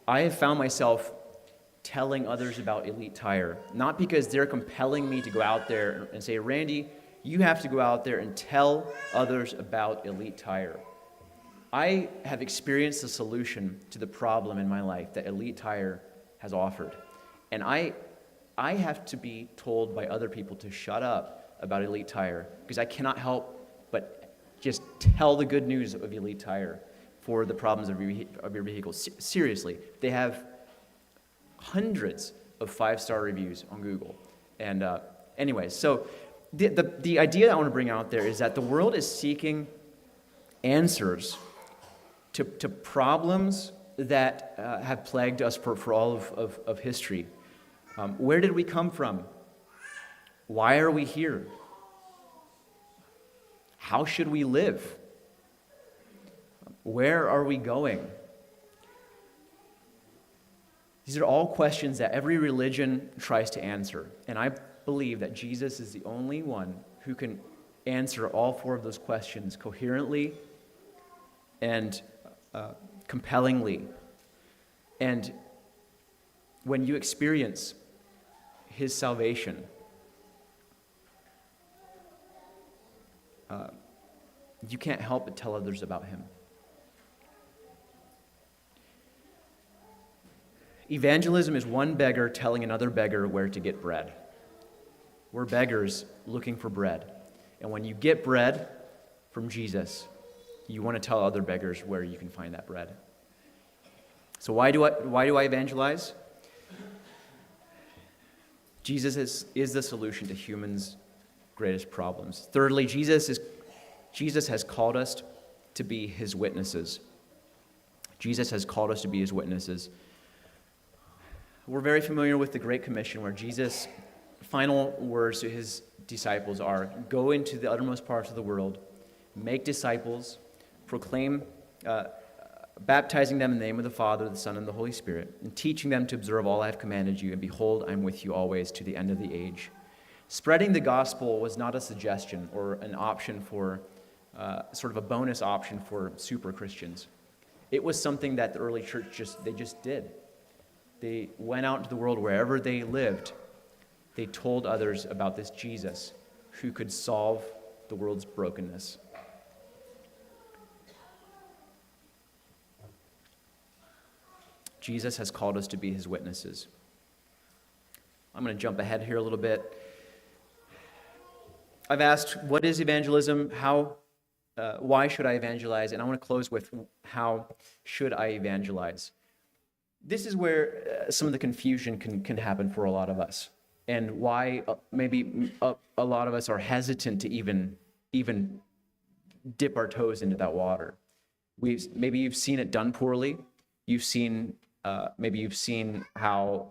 I have found myself telling others about Elite Tire, not because they're compelling me to go out there and say, Randy, you have to go out there and tell others about Elite Tire. I have experienced the solution to the problem in my life that Elite Tire has offered. And I have to be told by other people to shut up about Elite Tire because I cannot help but just tell the good news of Elite Tire for the problems of your vehicle. Seriously, they have hundreds of 5-star reviews on Google. And anyways, so the idea that I want to bring out there is that the world is seeking answers to problems that have plagued us for all of history. Where did we come from? Why are we here? How should we live? Where are we going? These are all questions that every religion tries to answer. And I believe that Jesus is the only one who can answer all 4 of those questions coherently and compellingly. And when you experience his salvation, you can't help but tell others about him. Evangelism is one beggar telling another beggar where to get bread. We're beggars looking for bread. And when you get bread from Jesus, you want to tell other beggars where you can find that bread. So why do I evangelize? Jesus is the solution to humans' greatest problems. Thirdly, Jesus has called us to be his witnesses. Jesus has called us to be his witnesses. We're very familiar with the Great Commission, where Jesus' final words to his disciples are, go into the uttermost parts of the world, make disciples, proclaim, baptizing them in the name of the Father, the Son, and the Holy Spirit, and teaching them to observe all I have commanded you, and behold, I'm with you always to the end of the age. Spreading the gospel was not a suggestion or an option for, sort of a bonus option for super Christians. It was something that the early church just did. They went out into the world wherever they lived. They told others about this Jesus who could solve the world's brokenness. Jesus has called us to be his witnesses. I'm going to jump ahead here a little bit. I've asked, what is evangelism? Why should I evangelize? And I want to close with, how should I evangelize? This is where some of the confusion can happen for a lot of us, and why maybe a lot of us are hesitant to even dip our toes into that water. Maybe you've seen it done poorly. Maybe you've seen how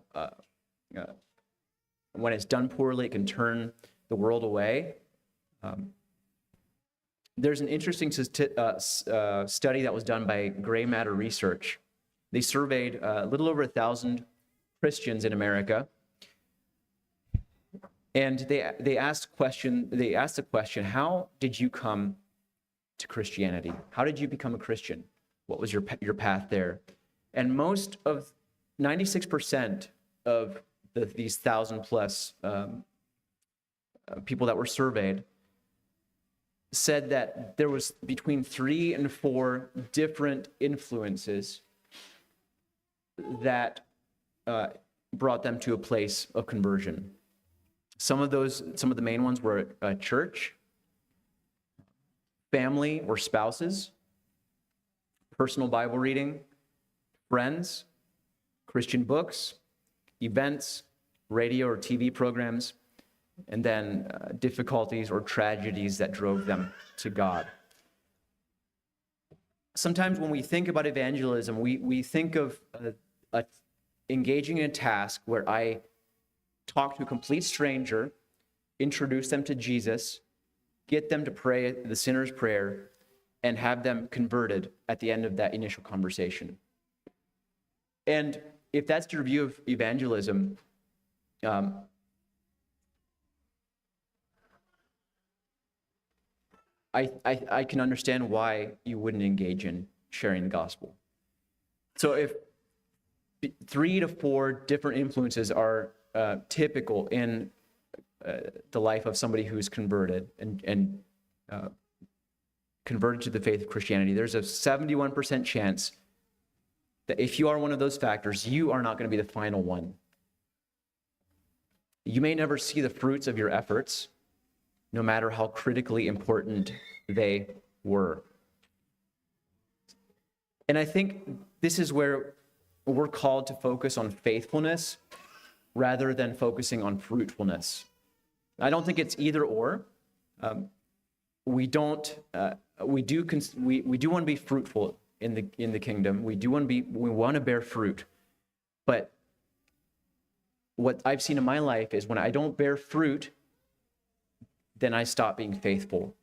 when it's done poorly, it can turn the world away. There's an interesting study that was done by Gray Matter Research. They surveyed a little over 1,000 Christians in America, and they asked the question, how did you come to Christianity? How did you become a Christian? What was your path there? And 96% of these 1,000 plus people that were surveyed said that there was between 3 and 4 different influences that brought them to a place of conversion. Some of the main ones were church, family or spouses, personal Bible reading, friends, Christian books, events, radio or TV programs, and then difficulties or tragedies that drove them to God. Sometimes when we think about evangelism, we think of engaging in a task where I talk to a complete stranger, introduce them to Jesus, get them to pray the sinner's prayer, and have them converted at the end of that initial conversation. And if that's your view of evangelism, I can understand why you wouldn't engage in sharing the gospel. So 3 to 4 different influences are typical in the life of somebody who's converted and converted to the faith of Christianity. There's a 71% chance that if you are one of those factors, you are not going to be the final one. You may never see the fruits of your efforts, no matter how critically important they were. And I think this is where we're called to focus on faithfulness rather than focusing on fruitfulness. I don't think it's either or. We do want to be fruitful in the kingdom. We want to bear fruit. But what I've seen in my life is when I don't bear fruit, then I stop being faithful.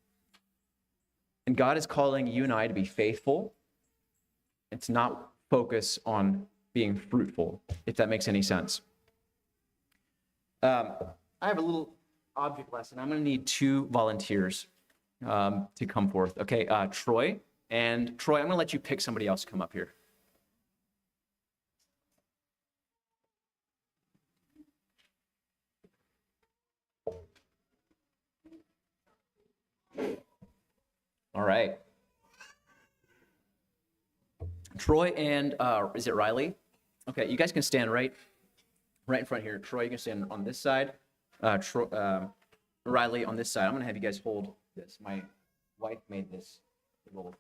And God is calling you and I to be faithful and to not focus on being fruitful, if that makes any sense. I have a little object lesson. I'm going to need 2 volunteers to come forth. Okay, Troy. And Troy, I'm going to let you pick somebody else to come up here. All right. Troy and, is it Riley? Okay, you guys can stand right in front here. Troy, you can stand on this side. Riley on this side. I'm going to have you guys hold this. My wife made this little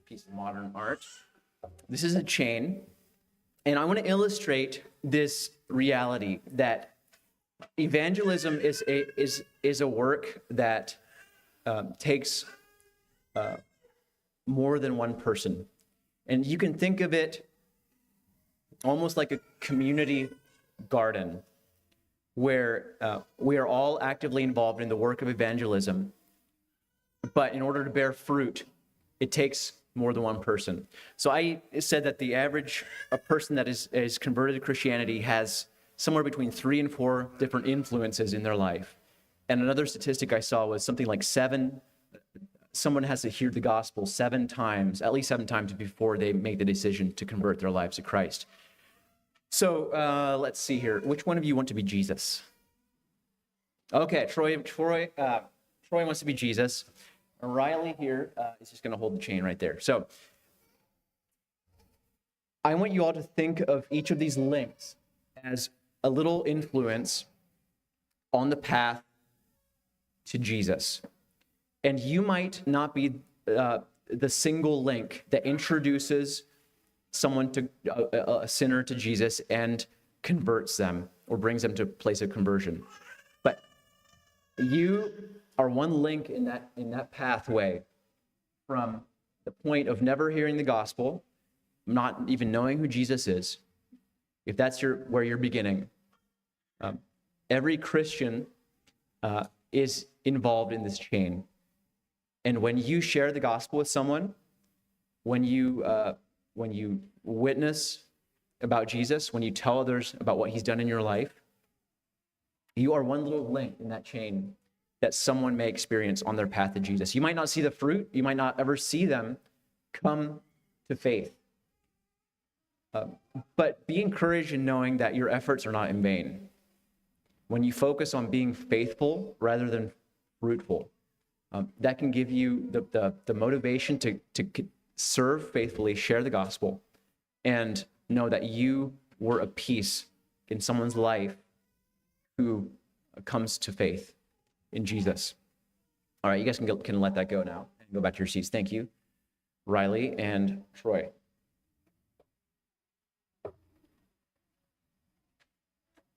piece of modern art. This is a chain, and I want to illustrate this reality that evangelism is a work that takes more than one person. And you can think of it almost like a community garden where we are all actively involved in the work of evangelism. But in order to bear fruit, it takes more than one person. So I said that the average person that is converted to Christianity has somewhere between 3 and 4 different influences in their life. And another statistic I saw was something like someone has to hear the gospel 7 times, at least 7 times before they make the decision to convert their lives to Christ. So let's see here. Which one of you want to be Jesus? Okay, Troy wants to be Jesus. Riley here is just going to hold the chain right there. So I want you all to think of each of these links as a little influence on the path to Jesus. And you might not be the single link that introduces someone to a sinner to Jesus and converts them or brings them to a place of conversion. But you are one link in that pathway from the point of never hearing the gospel, not even knowing who Jesus is. If that's where you're beginning, every Christian is involved in this chain. And when you share the gospel with someone, when you witness about Jesus, when you tell others about what he's done in your life, you are one little link in that chain that someone may experience on their path to Jesus. You might not see the fruit. You might not ever see them come to faith. But be encouraged in knowing that your efforts are not in vain. When you focus on being faithful rather than fruitful, that can give you the motivation to serve faithfully, share the gospel, and know that you were a piece in someone's life who comes to faith in Jesus. All right, you guys can let that go now and go back to your seats. Thank you, Riley and Troy.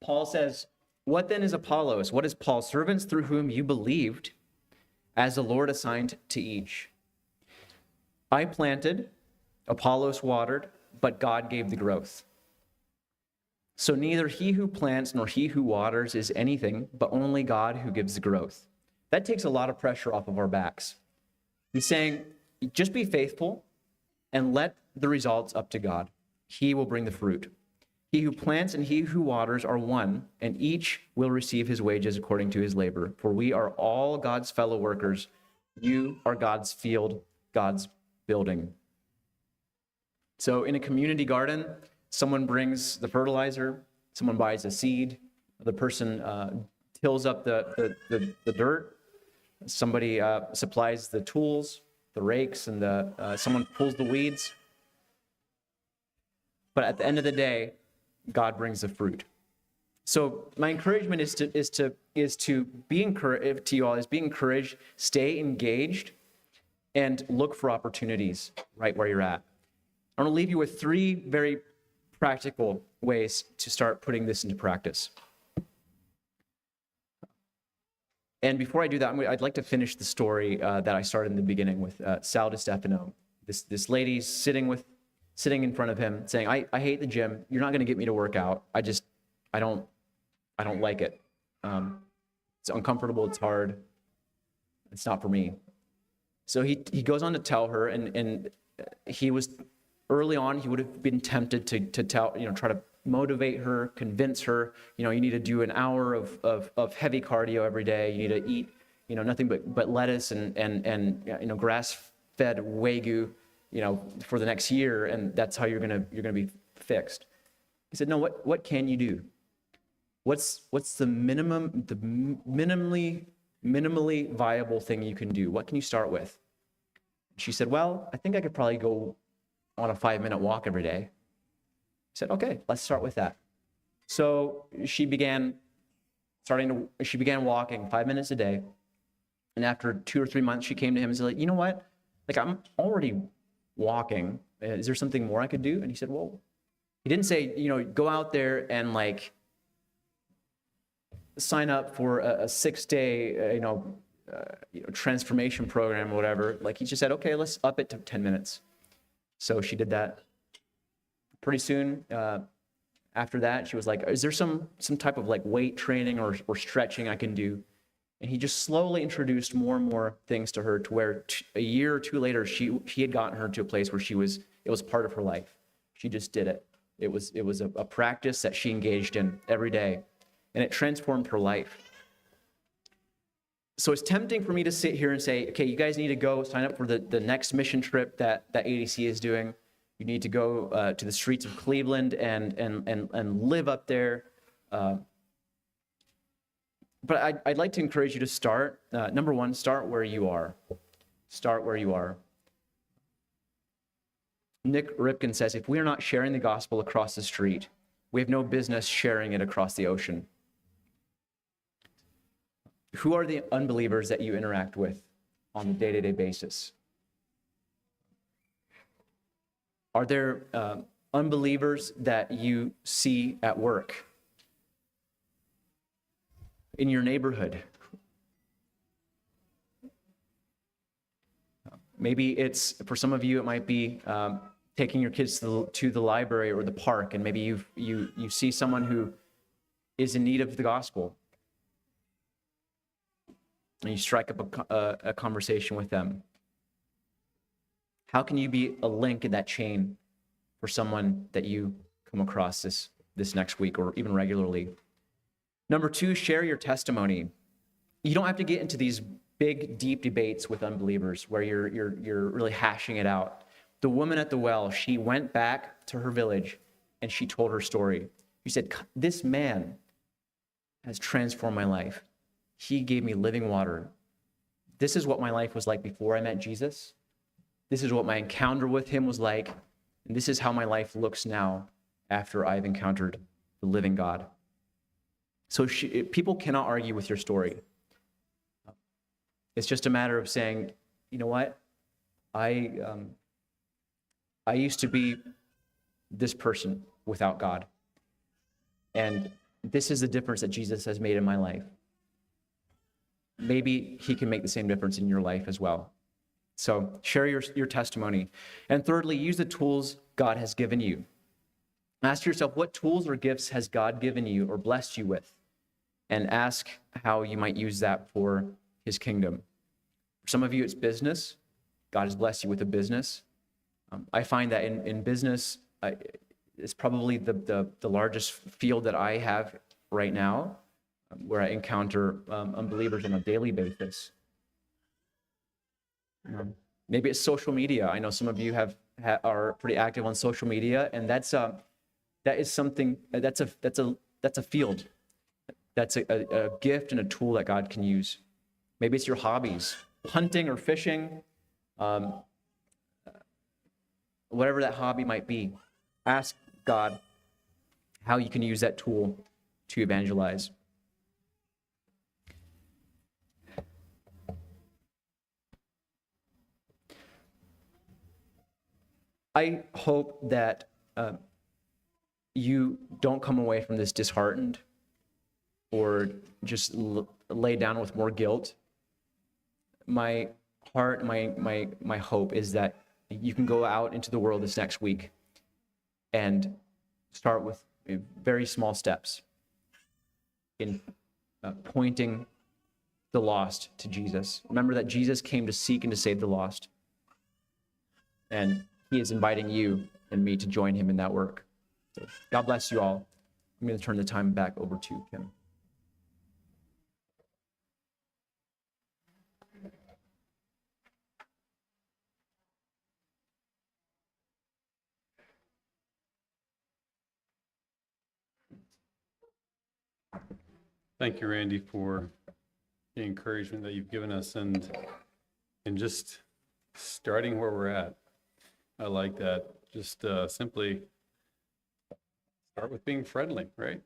Paul says, "What then is Apollos? What is Paul? Servants through whom you believed, as the Lord assigned to each. I planted, Apollos watered, but God gave the growth. So neither he who plants nor he who waters is anything, but only God who gives the growth." That takes a lot of pressure off of our backs. He's saying, just be faithful and let the results up to God. He will bring the fruit. He who plants and he who waters are one, and each will receive his wages according to his labor. For we are all God's fellow workers. You are God's field, God's building. So in a community garden, Someone brings the fertilizer, someone buys a seed, the person tills up the dirt, somebody supplies the tools, the rakes, and someone pulls the weeds. But at the end of the day, God brings the fruit. So my encouragement is to be encouraged to you all, is be encouraged, stay engaged, and look for opportunities right where you're at. I want to leave you with 3 very practical ways to start putting this into practice. And before I do that, I'd like to finish the story that I started in the beginning with Sal DiStefano. This lady sitting in front of him saying, I hate the gym. You're not going to get me to work out. I don't like it. It's uncomfortable. It's hard. It's not for me. So he goes on to tell her, and he was, early on, he would have been tempted to tell, try to motivate her, convince her, you need to do an hour of heavy cardio every day. You need to eat, nothing but lettuce and grass-fed Wagyu, for the next year, and that's how you're gonna be fixed. He said, no, what can you do? What's the minimally viable thing you can do? What can you start with? She said, well, I think I could probably go on a 5-minute walk every day. I said, okay, let's start with that. So she began walking 5 minutes a day. And after 2 or 3 months, she came to him and said, you know what? Like, I'm already walking. Is there something more I could do? And he said, well, he didn't say, go out there and sign up for a 6-day, transformation program or whatever. Like, he just said, okay, let's up it to 10 minutes. So she did that. Pretty soon after that, she was like, is there some type of weight training or stretching I can do? And he just slowly introduced more and more things to her, to where a year or 2 later, he had gotten her to a place where it was part of her life. She just did it. It was a practice that she engaged in every day, and it transformed her life. So it's tempting for me to sit here and say, okay, you guys need to go sign up for the next mission trip that ADC is doing. You need to go to the streets of Cleveland and live up there. But I'd like to encourage you to start. Number 1, start where you are. Start where you are. Nick Ripken says, if we are not sharing the gospel across the street, we have no business sharing it across the ocean. Who are the unbelievers that you interact with on a day-to-day basis? Are there unbelievers that you see at work, in your neighborhood? Maybe it's, for some of you, it might be taking your kids to the library or the park, and maybe you see someone who is in need of the gospel, and you strike up a conversation with them. How can you be a link in that chain for someone that you come across this next week or even regularly? Number 2, share your testimony. You don't have to get into these big, deep debates with unbelievers where you're really hashing it out. The woman at the well, she went back to her village and she told her story. She said, this man has transformed my life. He gave me living water. This is what my life was like before I met Jesus. This is what my encounter with him was like. And this is how my life looks now after I've encountered the living God. So people cannot argue with your story. It's just a matter of saying, you know what? I used to be this person without God. And this is the difference that Jesus has made in my life. Maybe he can make the same difference in your life as well. So share your testimony. And thirdly, use the tools God has given you. Ask yourself, what tools or gifts has God given you or blessed you with? And ask how you might use that for his kingdom. For some of you, it's business. God has blessed you with a business. I find that in business, it's probably the largest field that I have right now, where I encounter unbelievers on a daily basis. Maybe it's social media. I know some of you are pretty active on social media, and that's that is something, that's a field. That's a gift and a tool that God can use. Maybe it's your hobbies, hunting or fishing, whatever that hobby might be. Ask God how you can use that tool to evangelize. I hope that you don't come away from this disheartened or just lay down with more guilt. My heart, my hope is that you can go out into the world this next week and start with very small steps in pointing the lost to Jesus. Remember that Jesus came to seek and to save the lost. And he is inviting you and me to join him in that work. So God bless you all. I'm going to turn the time back over to Kim. Thank you, Randy, for the encouragement that you've given us and just starting where we're at. I like that. Just simply start with being friendly, right?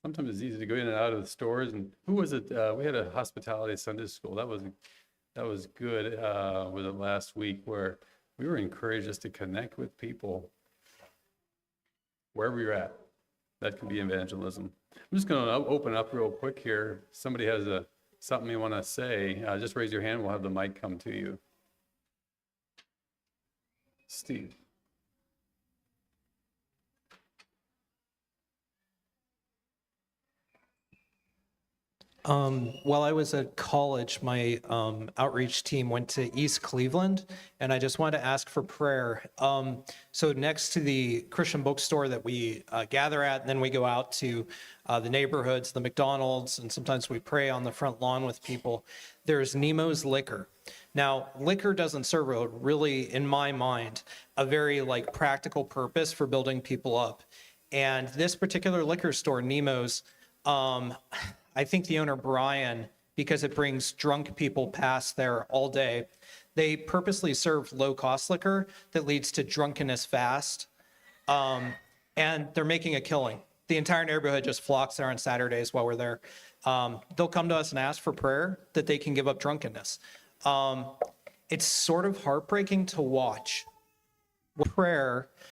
Sometimes it's easy to go in and out of the stores. And who was it? We had a hospitality Sunday school. That was good. Was it last week where we were encouraged just to connect with people wherever you're at. That can be evangelism. I'm just going to open up real quick here. Somebody has something you want to say, just raise your hand. We'll have the mic come to you. Steve. While I was at college, my outreach team went to East Cleveland, and I just wanted to ask for prayer. So next to the Christian bookstore that we gather at, and then we go out to the neighborhoods, the McDonald's, and sometimes we pray on the front lawn with people. There's Nemo's Liquor. Now, liquor doesn't serve in my mind, a very practical purpose for building people up. And this particular liquor store, Nemo's, I think the owner, Brian, because it brings drunk people past there all day, they purposely serve low-cost liquor that leads to drunkenness fast, and they're making a killing. The entire neighborhood just flocks there on Saturdays while we're there. They'll come to us and ask for prayer that they can give up drunkenness. It's sort of heartbreaking to watch prayer